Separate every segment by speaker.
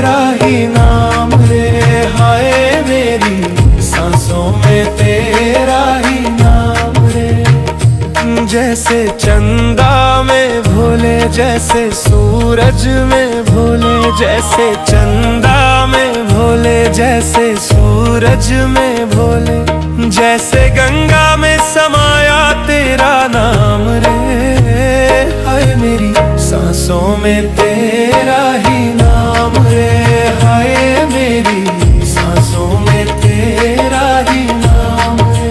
Speaker 1: तेरा ही नाम रे, हाय मेरी सांसों में तेरा ही नाम रे। जैसे चंदा में भोले, जैसे सूरज में भोले, जैसे चंदा में भोले, जैसे सूरज में भोले, जैसे गंगा में समाया तेरा नाम रे, हाय मेरी सांसों में तेरा ही नाम रे, हाय मेरी सांसों में तेरा ही नाम रे।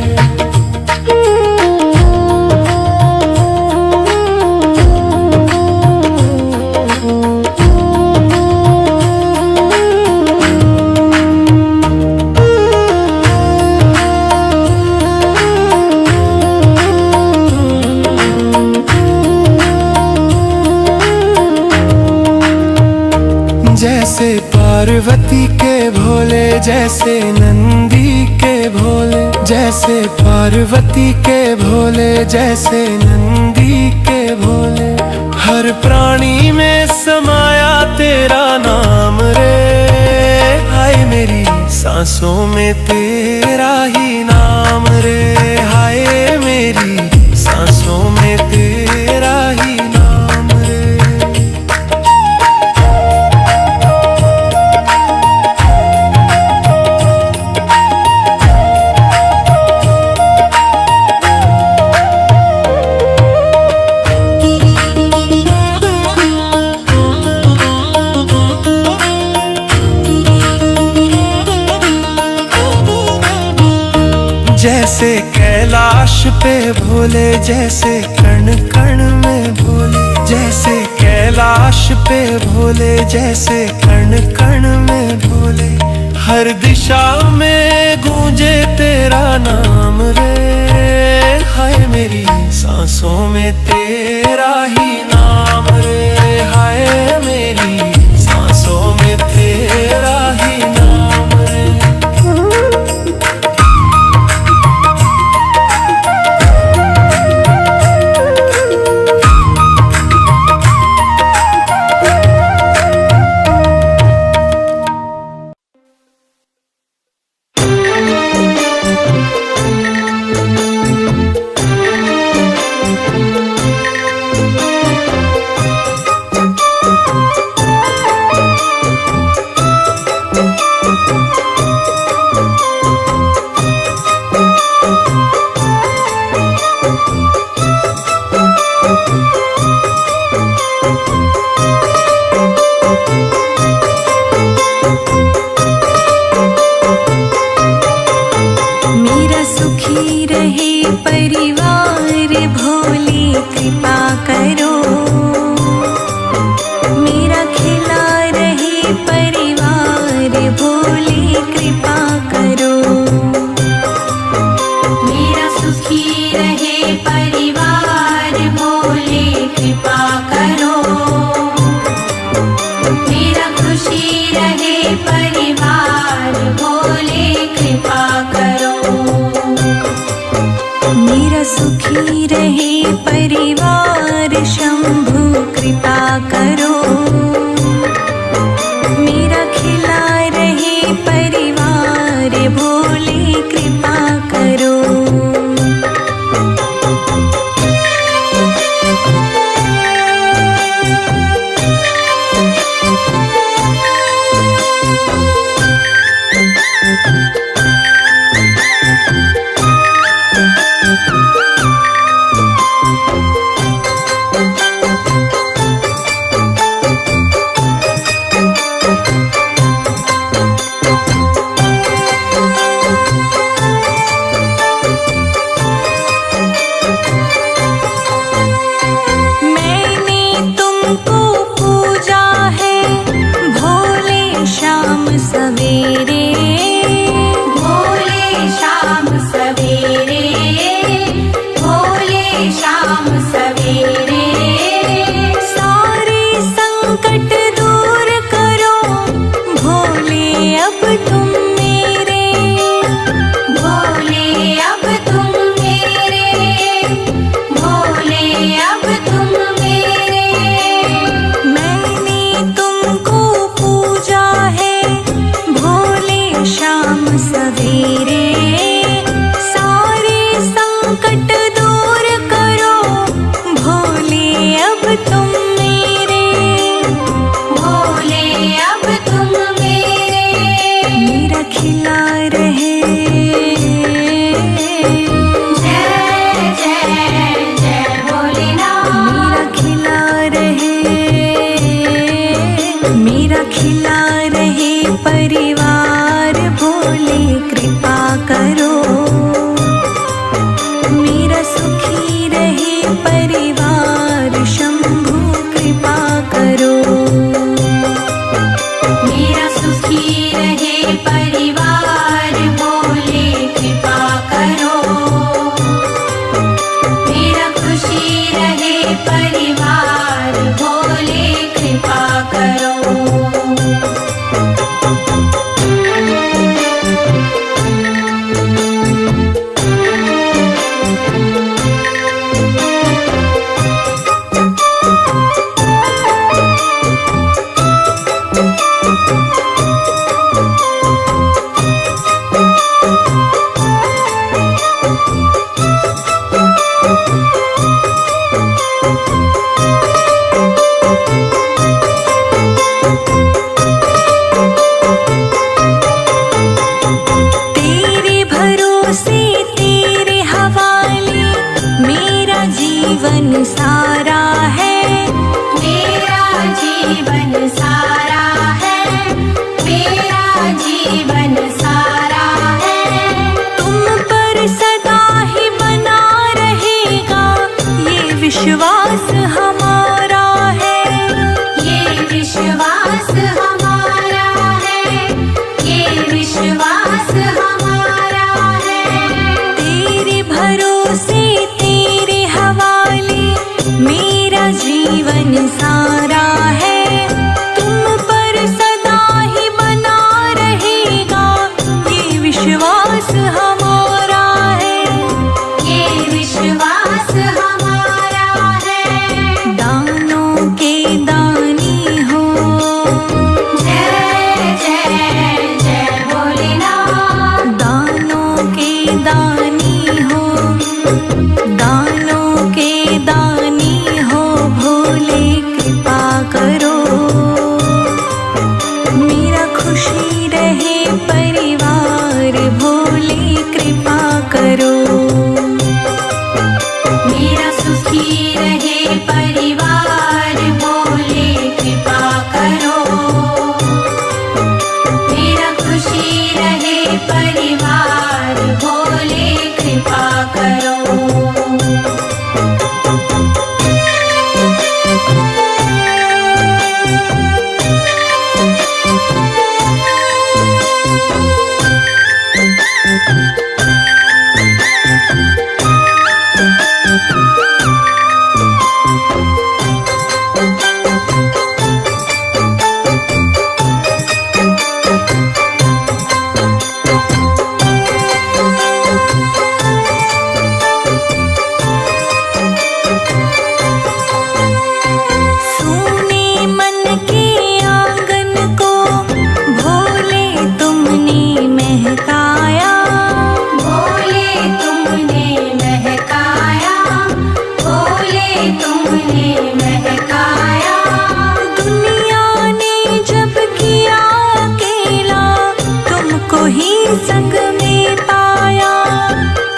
Speaker 1: जैसे पार्वती के भोले, जैसे नंदी के भोले, जैसे पार्वती के भोले, जैसे नंदी के भोले, हर प्राणी में समाया तेरा नाम रे, हाय मेरी सांसों में तेरा ही नाम रे, हाय मेरी सांसों में तेरा ही नाम रे। जैसे कैलाश पे भोले, जैसे कण कण में भोले, जैसे कैलाश पे भोले, जैसे कण कण में भोले, हर दिशा में गूंजे तेरा नाम रे, हाय मेरी सांसों में तेरा ही नाम रे, हाय मेरी सांसों में तेरा ही नाम रे।
Speaker 2: तेरे, सारे संकट दूर करो भोले अब तुम मेरे, भोले अब तुम मेरे। मेरा खिला रहे जय जय जय भोलेनाथ। मेरा खिला रहे, मेरा खिला रहे परिवार भोले कृपा करो। मेरा सुखी रहे परिवार शंभु कृपा करो। मेरा सुखी रहे परिवार भोले कृपा करो। मेरा खुशी रहे परिवार भोले कृपा करो। तेरे भरोसे तेरे हवाले मेरा जीवन सारा है, मेरा जीवन सारा है, मेरा जीवन सारा है। तुम पर सदा ही बना रहेगा ये विश्वास हमारा है, ये विश्वास हमारा है, ये विश्वास हमारा है। तेरे भरोसे तेरे हवाले मेरा जीवन सारा है। तुम पर सदा ही बना रहेगा ये विश्वास हमारा है, ये विश्वास हमारा है। दानों के दानी हो जय जय जय भोलेनाथ। दानों के दानी हो, दानों के दानी हो भोले कृपा करो। मेरा खुशी रहे परिवार भोले कृपा करो। मेरा सुखी रहे परिवार भोले कृपा करो। मेरा खुशी रहे परिवार भोले कृपा करो। सोने मन के आंगन को भोले तुमने महकाया, भोले तुमने महकाया, भोले तुमने महकाया। दुनिया ने जब किया अकेला तुमको ही संग में पाया,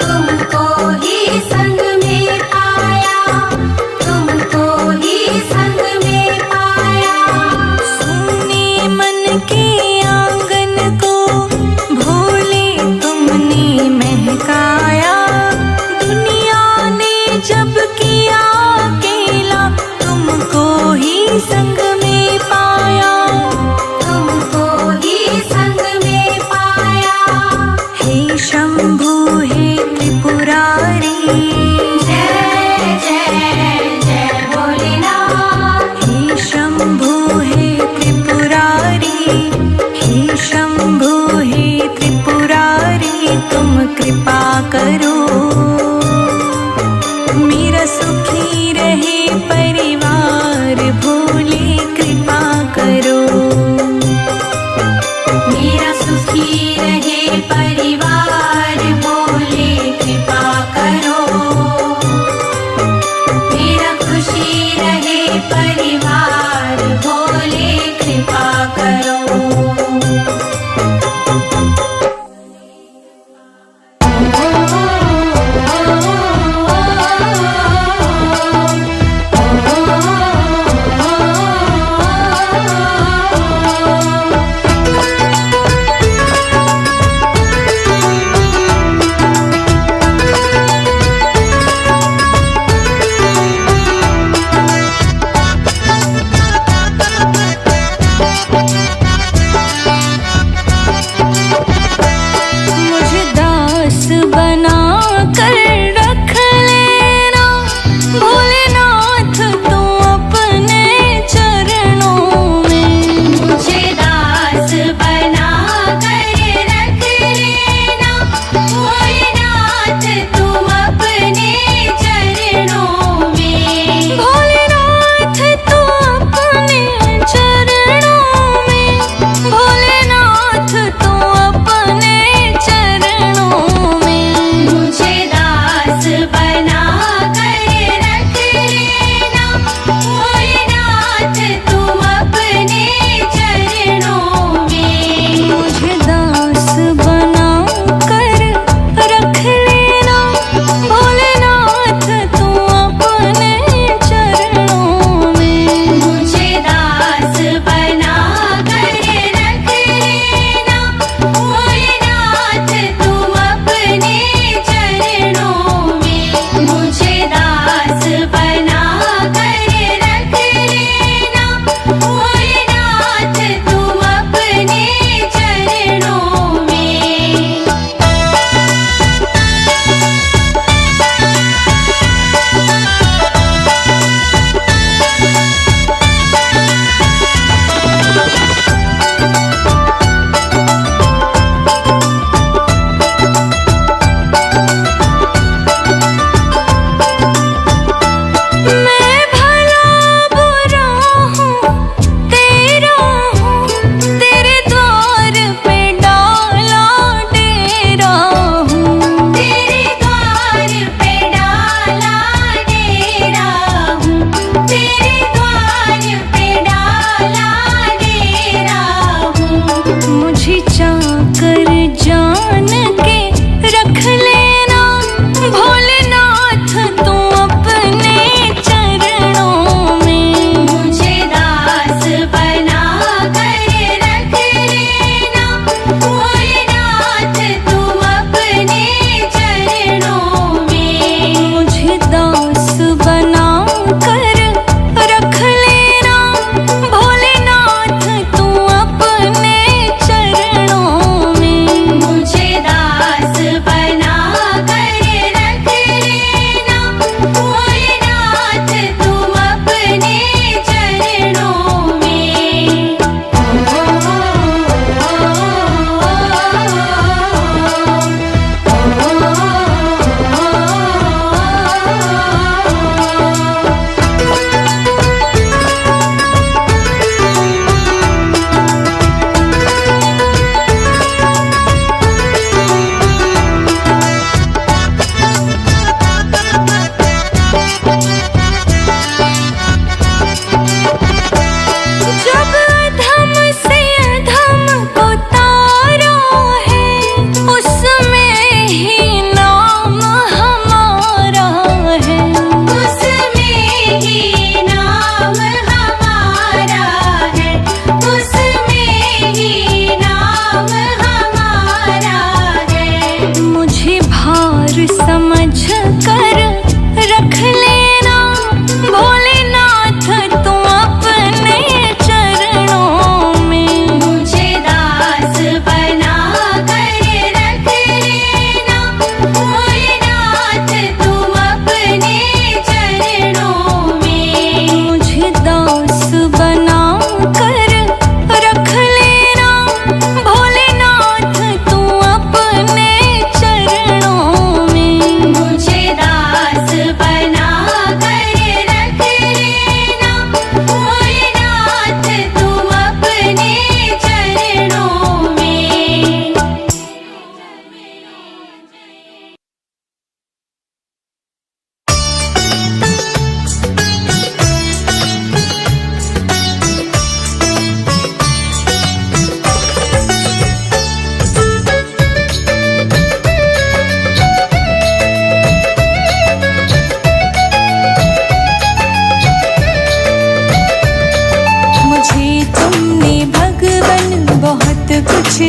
Speaker 2: तुमको ही संग में पाया, तुमको ही संग में पाया। सोने मन के आंगन को भोले तुमने महकाया। दुनिया ने जब किया अकेला तुमको ही संग में पाया, तुमको ही संग में पाया।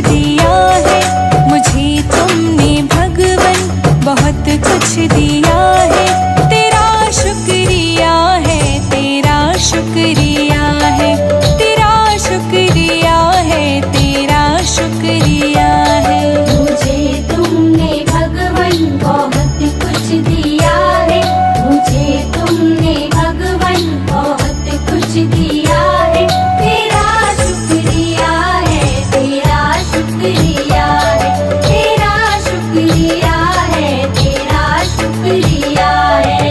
Speaker 2: दिया है, मुझे तुमने भगवन बहुत कुछ दिया है। तेरा शुक्रिया है, तेरा शुक्रिया है, तेरा शुक्रिया है, तेरा शुक्रिया है।
Speaker 3: मुझे तुमने भगवन बहुत कुछ दिया है, मुझे तुमने भगवन बहुत कुछ दिया है। तेरा शुक्रिया है, तेरा शुक्रिया है, तेरा शुक्रिया है, तेरा शुक्रिया है।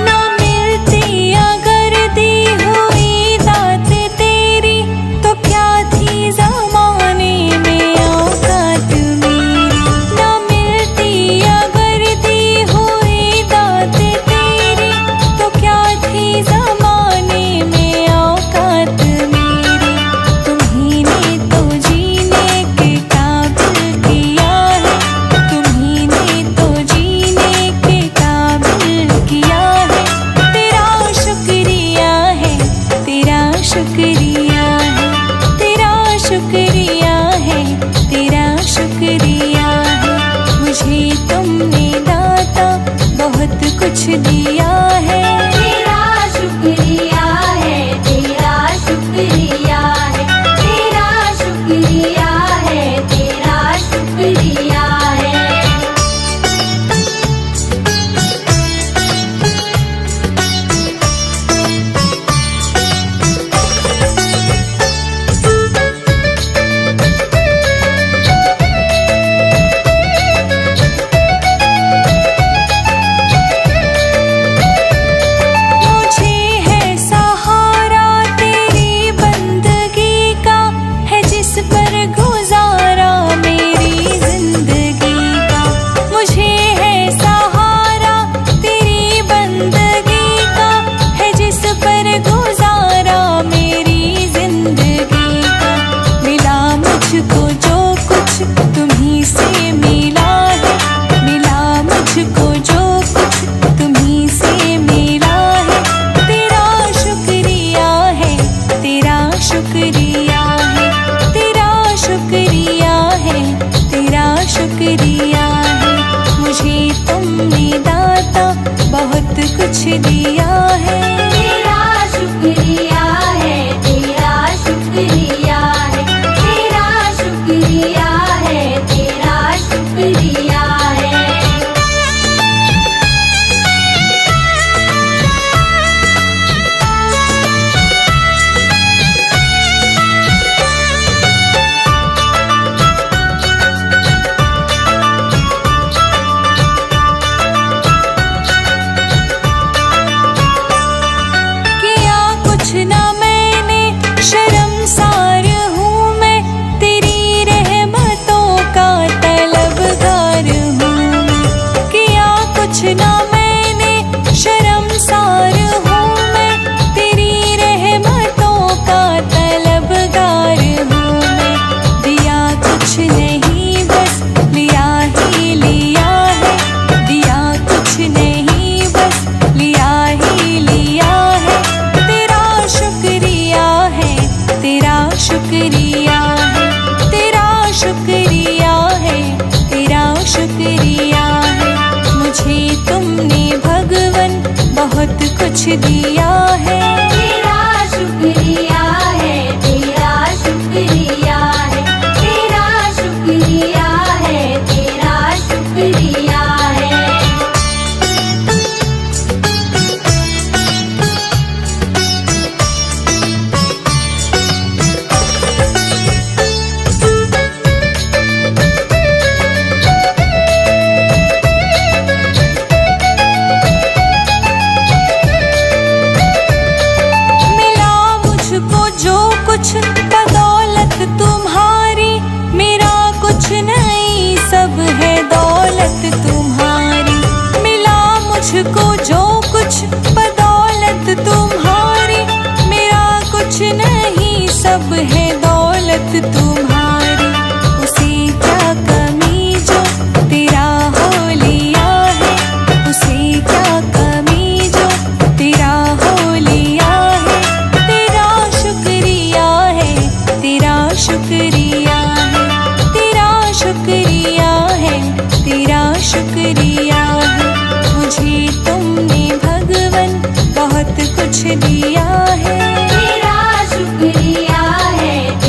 Speaker 2: ना मिलती अगर दी हुई दात तेरी, तो क्या थी ज़माने में औकात मेरी। ना मिलती अगर दी हुई दात तेरी, तो क्या थी ज़माने में औकात मेरी। तुम्हीं ने तो जीने के काबिल किया है, तुम्हीं ने तो जीने के काबिल किया है। तेरा शुक्रिया है, तेरा शुक्रिया है, तेरा शुक्रिया है, तेरा शुक्रिया है। मुझे तुमने दाता बहुत कुछ दिया है।
Speaker 3: तेरा शुक्रिया है, तेरा शुक्रिया है, तेरा शुक्रिया है, तेरा शुक्रिया है।
Speaker 2: मुझे है सहारा तेरी बंदगी का, है जिस पर गुजारा मेरी जिंदगी का। मुझे है सहारा तेरी बंदगी का, है जिस पर गुजारा मेरी जिंदगी का। मिला मुझको जो कुछ तुम्हीं से मिला है, मिला मुझको जो कुछ तुम्हीं से मिला है। तेरा शुक्रिया है, तेरा शुक्रिया है, तेरा शुक्रिया है, तेरा शुक्रिया है। मुझे तुमने दाता बहुत कुछ दिया है।
Speaker 3: तेरा शुक्रिया है, तेरा शुक्रिया है, तेरा शुक्रिया है, तेरा शुक्रिया है।
Speaker 2: किया कुछ ना मैंने, शर्मसार हूँ मैं, तेरी रहमतों का तलबगार हूँ मैं। किया कुछ ना मैंने, शर्मसार हूँ मैं, तेरी रहमतों का तलबगार हूँ मैं। दिया कुछ नहीं बस लिया ही लिया है, दिया कुछ नहीं बस लिया ही लिया है। तेरा शुक्रिया है, तेरा शुक्रिया है, तेरा शुक्रिया है, तेरा शुक्रिया है। मुझे तुमने भगवन बहुत कुछ दिया है।
Speaker 3: तेरा शुक्रिया है, तेरा शुक्रिया है, तेरा शुक्रिया है, तेरा शुक्रिया है।
Speaker 2: मिला मुझको जो कुछ बदौलत तुम्हारी, मेरा कुछ नहीं सब है दौलत तुम्हारी। मिला मुझको जो कुछ बदौलत तुम्हारी, मेरा है दौलत तुम्हारी, उसे क्या कमी जो तेरा हो लिया है, उसे क्या कमी जो तेरा हो लिया है। तेरा शुक्रिया है, तेरा शुक्रिया है, तेरा शुक्रिया है, तेरा शुक्रिया है। मुझे तुमने भगवन बहुत कुछ दिया है।
Speaker 3: तेरा शुक्रिया है।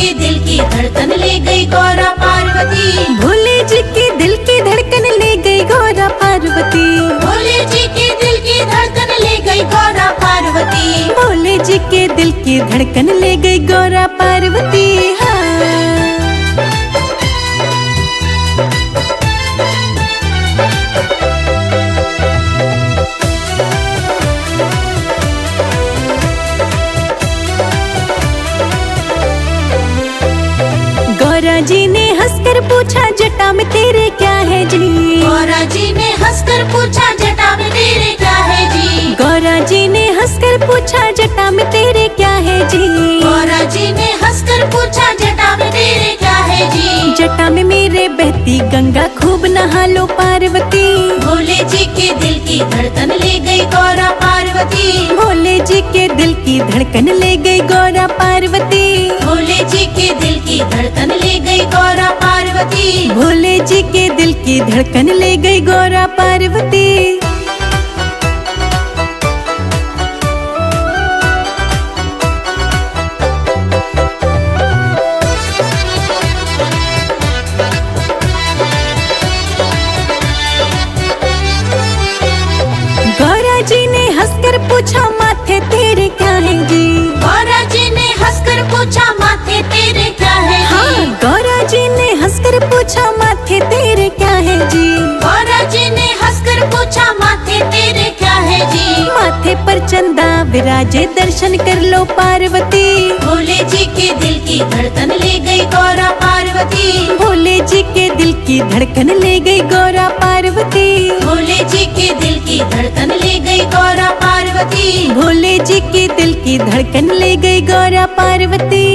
Speaker 3: के दिल की धड़कन ले गई गौरा पार्वती।
Speaker 2: भोले जी के दिल की धड़कन ले गई गौरा पार्वती।
Speaker 3: भोले जी के दिल की धड़कन ले गई गौरा पार्वती।
Speaker 2: भोले जी के दिल की धड़कन ले गई गौरा पार्वती। हाँ। गौरा जी ने हंसकर पूछा जटा में तेरे क्या है जी।
Speaker 3: गौरा जी ने हंसकर पूछा जटा में तेरे क्या है जी।
Speaker 2: गौरा जी ने हंसकर पूछा जटा में तेरे क्या है जी।
Speaker 3: गौरा जी ने हंसकर पूछा जटा में तेरे क्या है जी।
Speaker 2: जटा में मेरे बहती गंगा खूब नहा लो पार्वती।
Speaker 3: भोले जी के दिल की धड़कन ले गई गौरा पार्वती।
Speaker 2: भोले जी के दिल की धड़कन ले गई गौरा पार्वती।
Speaker 3: भोले जी के दिल की धड़कन ले गई गौरा पार्वती।
Speaker 2: भोले जी के दिल की धड़कन ले गई गौरा पार्वती। गौरा जी ने हंसकर पूछा माथे तेरे क्या है जी।
Speaker 3: गौरा जी ने हंसकर पूछा माथे तेरे क्या है
Speaker 2: हाँ।
Speaker 3: जी।
Speaker 2: गौरा जी ने हंसकर पूछा माथे तेरे क्या है जी।
Speaker 3: गौरा जी ने हंसकर पूछा माथे तेरे क्या है जी।
Speaker 2: माथे पर चंदा विराजे दर्शन कर लो पार्वती।
Speaker 3: भोले जी के दिल की धड़कन ले गई गौरा पार्वती।
Speaker 2: भोले जी के दिल की धड़कन ले गई गौरा पार्वती।
Speaker 3: भोले जी के दिल की धड़कन ले गई गौरा पार्वती।
Speaker 2: भोले जी के दिल की धड़कन ले गई गौरा पार्वती।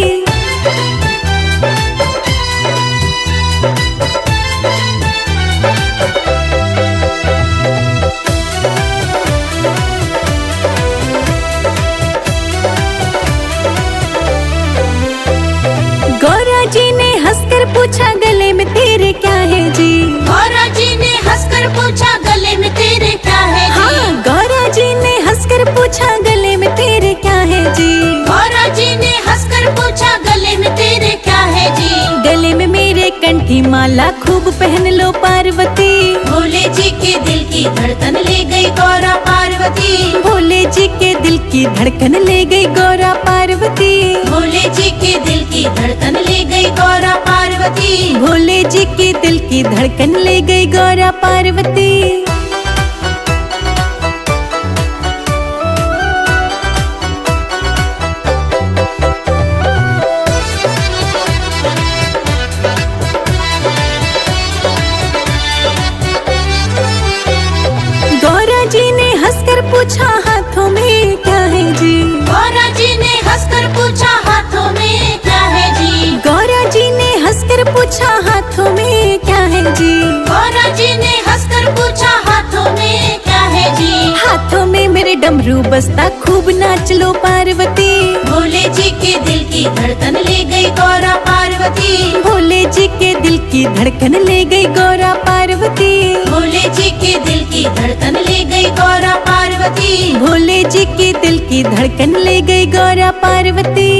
Speaker 2: गौरा जी ने हंसकर पूछा गले में तेरे क्या है जी।
Speaker 3: गौरा जी ने हंसकर पूछा गले में तेरे क्या है जी।
Speaker 2: हाँ। गौरा जी ने हंसकर पूछा गले में तेरे क्या है जी।
Speaker 3: गौरा जी ने हंसकर पूछा गले में तेरे क्या है जी।
Speaker 2: गले में मेरे कंठी माला खूब पहन लो पार्वती।
Speaker 3: भोले जी के दिल की धड़कन ले गई गौरा पार्वती।
Speaker 2: भोले जी के दिल की धड़कन ले गई गौरा पार्वती।
Speaker 3: भोले जी के दिल की धड़कन ले गई गौरा पार्वती।
Speaker 2: भोले जी के दिल की धड़कन ले गई गौरा पार्वती। गौरा जी ने हंसकर पूछा हाथों में क्या है जी।
Speaker 3: गौरा जी ने हंसकर पूछा हाथों में क्या है जी।
Speaker 2: गौरा जी ने हंसकर पूछा हाथों में क्या है जी।
Speaker 3: गौरा जी ने हंसकर पूछा हाथों में क्या है जी।
Speaker 2: हाथों में मेरे डमरू बस्ता खूब नाच लो पार्वती।
Speaker 3: भोले जी के दिल की धड़कन ले गई गौरा पार्वती।
Speaker 2: भोले जी के दिल की धड़कन ले गई गौरा पार्वती।
Speaker 3: भोले जी के दिल की धड़कन ले गई गौरा पार्वती।
Speaker 2: भोले जी के दिल की धड़कन ले गई गौरा पार्वती।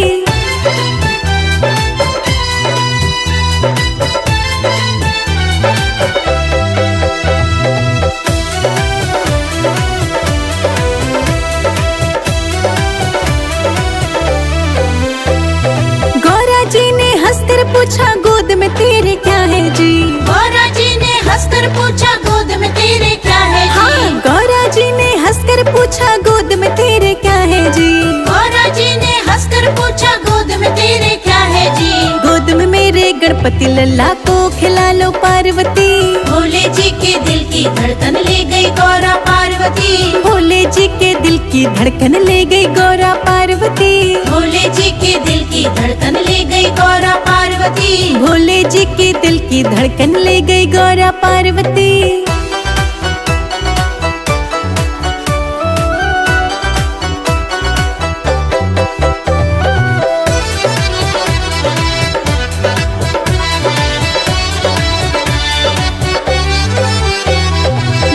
Speaker 2: गौरा जी ने हंसकर पूछा गोद में तेरे क्या है जी।
Speaker 3: गौरा जी ने हंसकर पूछा गोद में तेरे क्या है जी।
Speaker 2: हाँ। गौरा जी ने हंसकर पूछा गोद में तेरे क्या है जी।
Speaker 3: गौरा जी ने हंसकर पूछा गोद में तेरे क्या है जी।
Speaker 2: गोद में मेरे गणपति लल्ला को खिला लो पार्वती।
Speaker 3: भोले जी के दिल की धड़कन ले गई गौरा पार्वती।
Speaker 2: भोले जी के दिल की धड़कन ले गई गौरा पार्वती।
Speaker 3: भोले जी के दिल की धड़कन ले गई गौरा पार्वती।
Speaker 2: भोले जी के दिल की धड़कन ले गई गौरा पार्वती।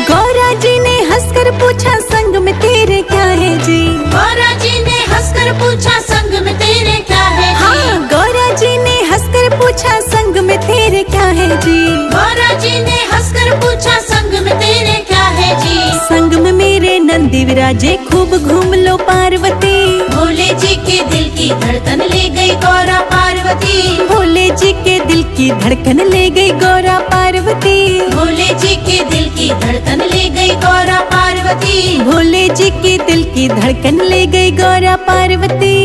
Speaker 2: गौरा जी ने हंसकर पूछा संग में तेरे क्या है जी।
Speaker 3: गौरा जी ने हंसकर पूछा संग में तेरे क्या है जी।
Speaker 2: हाँ। गौरा जी ने राजे खूब घूम लो पार्वती।
Speaker 3: भोले जी के दिल की धड़कन ले गई गौरा पार्वती।
Speaker 2: भोले जी के दिल की धड़कन ले गई गौरा पार्वती।
Speaker 3: भोले जी के दिल की धड़कन ले गई गौरा पार्वती।
Speaker 2: भोले जी के दिल की धड़कन ले गई गौरा पार्वती।